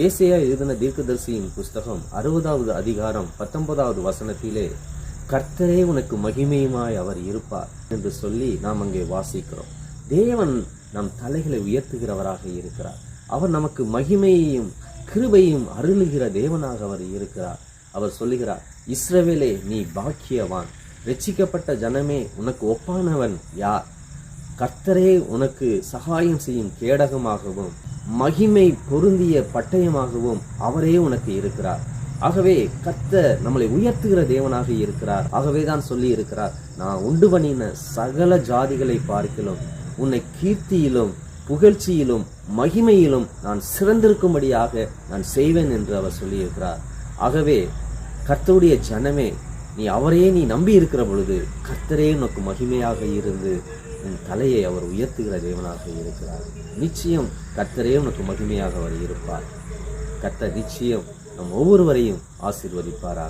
ஏசாயா எழுதின தீர்க்கதரிசியின் புஸ்தகம் 60வது அதிகாரம் 19வது வசனத்திலே கர்த்தரே உனக்கு மகிமையுமாய் அவர் இருப்பார் என்று சொல்லி நாம் அங்கே வாசிக்கிறோம். தேவன் நம் தலைகளை உயர்த்துகிறவராக இருக்கிறார். அவர் நமக்கு மகிமையையும் கிருபையும் அருளுகிற தேவனாக அவர் இருக்கிறார். அவர் சொல்லுகிறார், இஸ்ரவேலே நீ பாக்கியவான், ரட்சிக்கப்பட்ட ஜனமே உனக்கு ஒப்பானவன் யார்? கர்த்தரே உனக்கு சகாயம் செய்யும் கேடகமாகவும் மகிமை பொருந்திய பட்டயமாகவும் அவரே உனக்கு இருக்கிறார். ஆகவே கர்த்தர் நம்மளை உயர்த்துகிற தேவனாக இருக்கிறார். ஆகவேதான் சொல்லி இருக்கிறார், நான் உண்டு பண்ணின சகல ஜாதிகளை பார்க்கிலும் உன்னை கீர்த்தியிலும் புகழ்ச்சியிலும் மகிமையிலும் நான் சிறந்திருக்கும்படியாக நான் செய்வேன் என்று அவர் சொல்லியிருக்கிறார். ஆகவே கர்த்தருடைய ஜனமே, நீ நம்பி இருக்கிற பொழுது கர்த்தரே உனக்கு மகிமையாக இருந்து உன் தலையை அவர் உயர்த்துகிற தேவனாக இருக்கிறார். நிச்சயம் கர்த்தரே உனக்கு மகிமையாக அவர் இருப்பார். கர்த்தர் நிச்சயம் நம் ஒவ்வொருவரையும் ஆசீர்வதிப்பாராக.